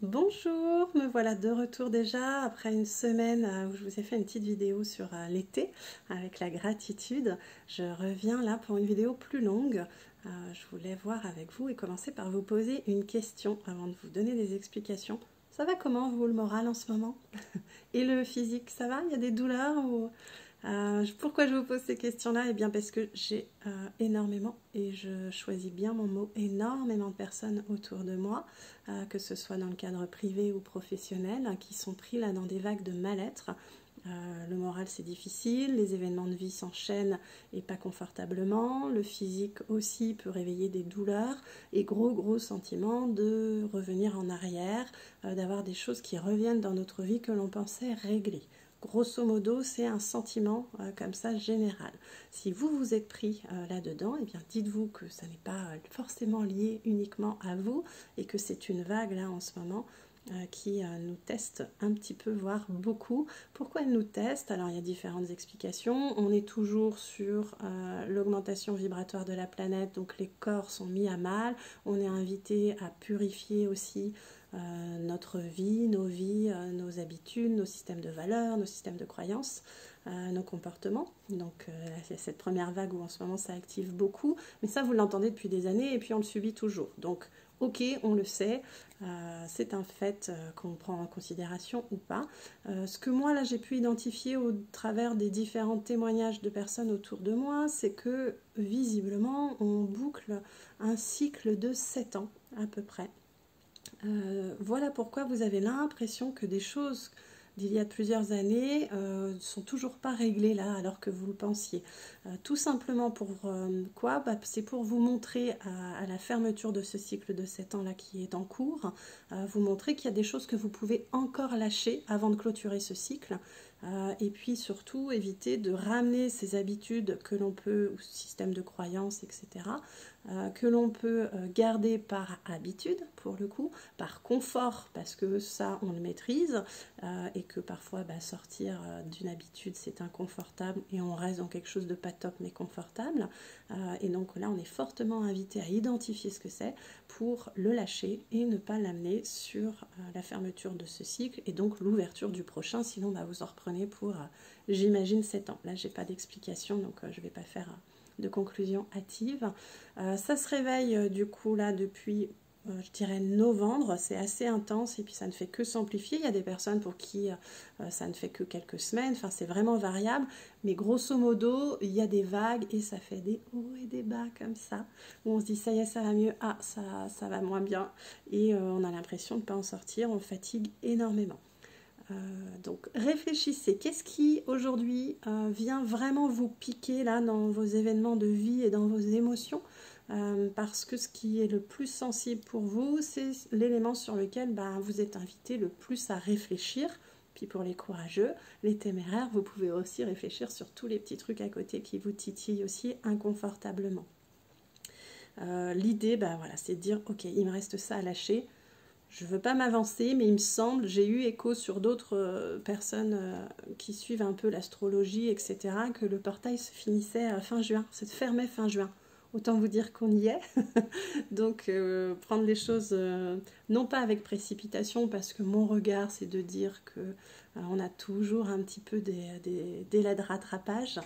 Bonjour, me voilà de retour déjà après une semaine où je vous ai fait une petite vidéo sur l'été avec la gratitude. Je reviens là pour une vidéo plus longue. Je voulais voir avec vous et commencer par vous poser une question avant de vous donner des explications. Ça va comment vous le moral en ce moment? Et le physique, ça va? Il y a des douleurs ou... Pourquoi je vous pose ces questions-là? Eh bien parce que j'ai énormément, et je choisis bien mon mot, énormément de personnes autour de moi, que ce soit dans le cadre privé ou professionnel, qui sont pris là dans des vagues de mal-être. Le moral c'est difficile, les événements de vie s'enchaînent et pas confortablement, le physique aussi peut réveiller des douleurs et gros sentiment de revenir en arrière, d'avoir des choses qui reviennent dans notre vie que l'on pensait régler. Grosso modo, c'est un sentiment comme ça général. Si vous vous êtes pris là-dedans, eh bien dites-vous que ça n'est pas forcément lié uniquement à vous et que c'est une vague là en ce moment qui nous teste un petit peu, voire beaucoup. Pourquoi elle nous teste? Alors il y a différentes explications. On est toujours sur l'augmentation vibratoire de la planète, donc les corps sont mis à mal. On est invité à purifier aussi notre vie, nos habitudes, nos systèmes de valeurs, nos systèmes de croyances, nos comportements. Donc c'est cette première vague où en ce moment ça active beaucoup, mais ça vous l'entendez depuis des années et puis on le subit toujours. Donc ok, on le sait, c'est un fait qu'on prend en considération ou pas. Ce que moi là j'ai pu identifier au travers des différents témoignages de personnes autour de moi, c'est que visiblement on boucle un cycle de 7 ans à peu près. Voilà pourquoi vous avez l'impression que des choses d'il y a plusieurs années sont toujours pas réglées là alors que vous le pensiez. Tout simplement pour quoi? C'est pour vous montrer à la fermeture de ce cycle de 7 ans là qui est en cours, vous montrer qu'il y a des choses que vous pouvez encore lâcher avant de clôturer ce cycle. Et puis surtout éviter de ramener ces habitudes que l'on peut, ou système de croyances, etc., que l'on peut garder par habitude, pour le coup, par confort, parce que ça, on le maîtrise, et que parfois, sortir d'une habitude, c'est inconfortable, et on reste dans quelque chose de pas top, mais confortable. Et donc là, on est fortement invité à identifier ce que c'est pour le lâcher et ne pas l'amener sur la fermeture de ce cycle, et donc l'ouverture du prochain, sinon vous en reprenez pour, j'imagine, 7 ans. Là, j'ai pas d'explication, donc je vais pas faire de conclusion hâtive. Ça se réveille du coup là depuis je dirais novembre, c'est assez intense et puis ça ne fait que s'amplifier. Il y a des personnes pour qui ça ne fait que quelques semaines, enfin c'est vraiment variable, mais grosso modo il y a des vagues et ça fait des hauts et des bas comme ça, où on se dit ça y est, ça va mieux, ah ça va moins bien, et on a l'impression de ne pas en sortir, on fatigue énormément. Donc réfléchissez, qu'est-ce qui aujourd'hui vient vraiment vous piquer là dans vos événements de vie et dans vos émotions, parce que ce qui est le plus sensible pour vous, c'est l'élément sur lequel vous êtes invité le plus à réfléchir. Puis pour les courageux, les téméraires, vous pouvez aussi réfléchir sur tous les petits trucs à côté qui vous titillent aussi inconfortablement. L'idée, voilà, c'est de dire, ok, il me reste ça à lâcher. Je ne veux pas m'avancer, mais il me semble, j'ai eu écho sur d'autres personnes qui suivent un peu l'astrologie, etc., que le portail se finissait fin juin, se fermait fin juin. Autant vous dire qu'on y est. Donc prendre les choses non pas avec précipitation, parce que mon regard c'est de dire que on a toujours un petit peu des délais de rattrapage.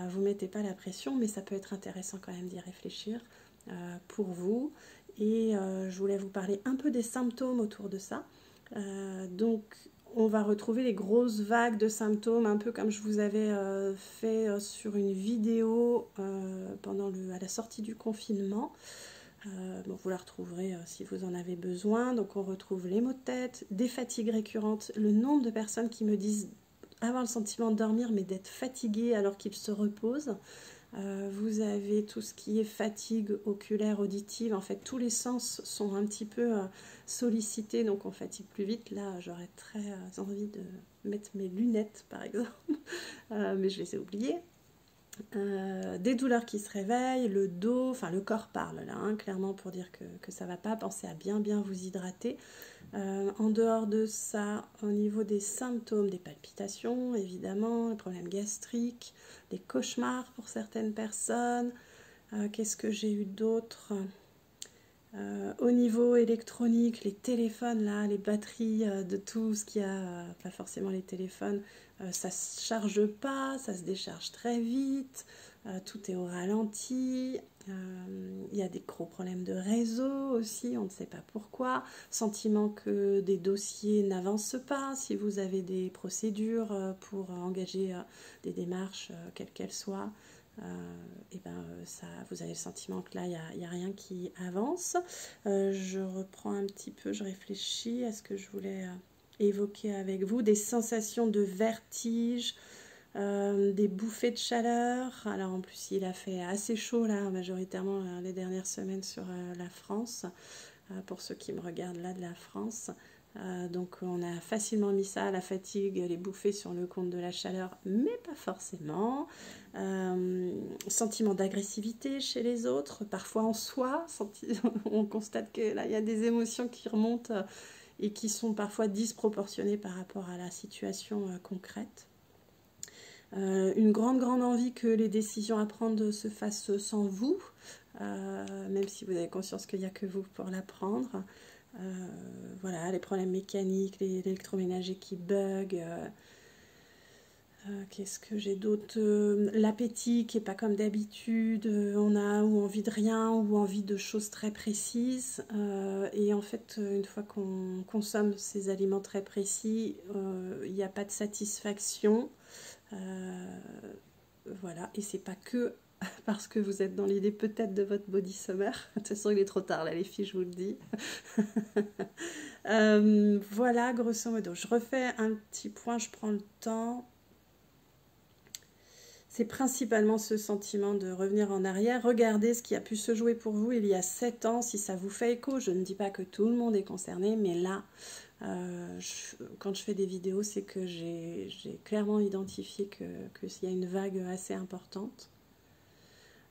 Vous ne mettez pas la pression, mais ça peut être intéressant quand même d'y réfléchir pour vous. Et je voulais vous parler un peu des symptômes autour de ça. Donc on va retrouver les grosses vagues de symptômes, un peu comme je vous avais fait sur une vidéo à la sortie du confinement. Vous la retrouverez si vous en avez besoin. Donc on retrouve les maux de tête, des fatigues récurrentes, le nombre de personnes qui me disent avoir le sentiment de dormir mais d'être fatigué alors qu'ils se reposent. Vous avez tout ce qui est fatigue oculaire, auditive, en fait tous les sens sont un petit peu sollicités, donc on fatigue plus vite. Là j'aurais très envie de mettre mes lunettes par exemple, mais je les ai oubliées. Des douleurs qui se réveillent, le dos, enfin le corps parle là, clairement pour dire que ça va pas, pensez à bien vous hydrater. En dehors de ça, au niveau des symptômes, des palpitations évidemment, les problèmes gastriques, des cauchemars pour certaines personnes. Qu'est-ce que j'ai eu d'autre? Au niveau électronique, les téléphones, là, les batteries de tout ce qu'il y a, pas forcément les téléphones, ça se charge pas, ça se décharge très vite, tout est au ralenti. Il y a des gros problèmes de réseau aussi, on ne sait pas pourquoi. Sentiment que des dossiers n'avancent pas. Si vous avez des procédures pour engager des démarches, quelles qu'elles soient, et ben ça, vous avez le sentiment que là, il n'y a rien qui avance. Je reprends un petit peu, je réfléchis à ce que je voulais évoquer avec vous. Des sensations de vertige, des bouffées de chaleur. Alors en plus il a fait assez chaud là majoritairement les dernières semaines sur la France, pour ceux qui me regardent là de la France. Donc on a facilement mis ça, la fatigue, les bouffées sur le compte de la chaleur, mais pas forcément. Sentiment d'agressivité chez les autres, parfois en soi. On constate que là il y a des émotions qui remontent et qui sont parfois disproportionnées par rapport à la situation concrète. Une grande envie que les décisions à prendre se fassent sans vous, même si vous avez conscience qu'il n'y a que vous pour la prendre. Voilà, les problèmes mécaniques, l'électroménager qui bug. Qu'est-ce que j'ai d'autre? L'appétit qui n'est pas comme d'habitude, on a ou envie de rien ou envie de choses très précises. Et en fait, une fois qu'on consomme ces aliments très précis, il n'y a pas de satisfaction. Voilà, et c'est pas que parce que vous êtes dans l'idée peut-être de votre body summer. De toute façon, il est trop tard là, les filles, je vous le dis. Voilà, grosso modo. Je refais un petit point, je prends le temps. C'est principalement ce sentiment de revenir en arrière. Regardez ce qui a pu se jouer pour vous il y a 7 ans, si ça vous fait écho. Je ne dis pas que tout le monde est concerné, mais là, quand je fais des vidéos, c'est que j'ai clairement identifié qu'il y a une vague assez importante.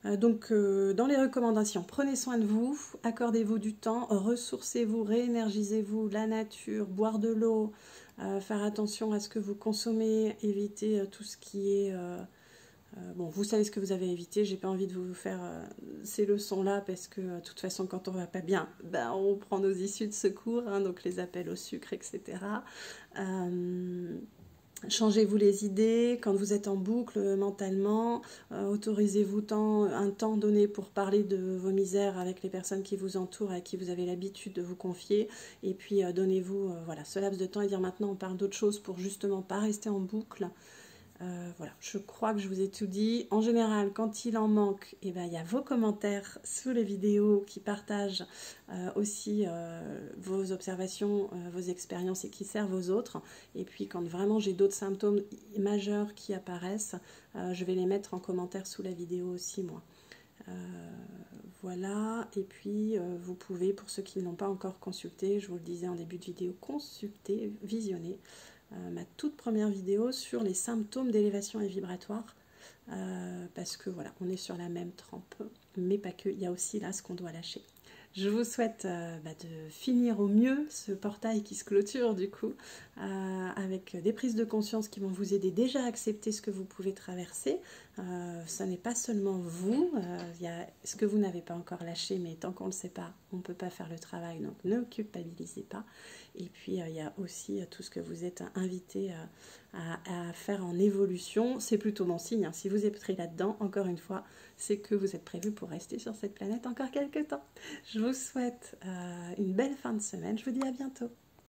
Donc, dans les recommandations, prenez soin de vous, accordez-vous du temps, ressourcez-vous, réénergisez-vous, la nature, boire de l'eau, faire attention à ce que vous consommez, éviter tout ce qui est... bon, vous savez ce que vous avez évité, j'ai pas envie de vous faire ces leçons-là parce que de toute façon, quand on va pas bien, ben, on prend nos issues de secours, hein, donc les appels au sucre, etc. Changez-vous les idées, quand vous êtes en boucle mentalement, autorisez-vous un temps donné pour parler de vos misères avec les personnes qui vous entourent, à qui vous avez l'habitude de vous confier, et puis donnez-vous voilà, ce laps de temps et dire maintenant on parle d'autre chose pour justement pas rester en boucle. Voilà, je crois que je vous ai tout dit. En général, quand il en manque, eh ben, il y a vos commentaires sous les vidéos qui partagent aussi vos observations, vos expériences et qui servent aux autres. Et puis quand vraiment j'ai d'autres symptômes majeurs qui apparaissent, je vais les mettre en commentaire sous la vidéo aussi, moi. Voilà, et puis vous pouvez, pour ceux qui ne l'ont pas encore consulté, je vous le disais en début de vidéo, consulter, visionner ma toute première vidéo sur les symptômes d'élévation et vibratoire, parce que voilà, on est sur la même trempe, mais pas que, il y a aussi là ce qu'on doit lâcher. Je vous souhaite de finir au mieux ce portail qui se clôture du coup, avec des prises de conscience qui vont vous aider déjà à accepter ce que vous pouvez traverser. Ce n'est pas seulement vous, il y a ce que vous n'avez pas encore lâché, mais tant qu'on ne le sait pas, on ne peut pas faire le travail, donc ne culpabilisez pas. Et puis il y a aussi tout ce que vous êtes invité à faire en évolution. C'est plutôt bon signe, hein. Si vous êtes pris là-dedans, encore une fois, c'est que vous êtes prévu pour rester sur cette planète encore quelques temps. Je vous souhaite une belle fin de semaine, je vous dis à bientôt.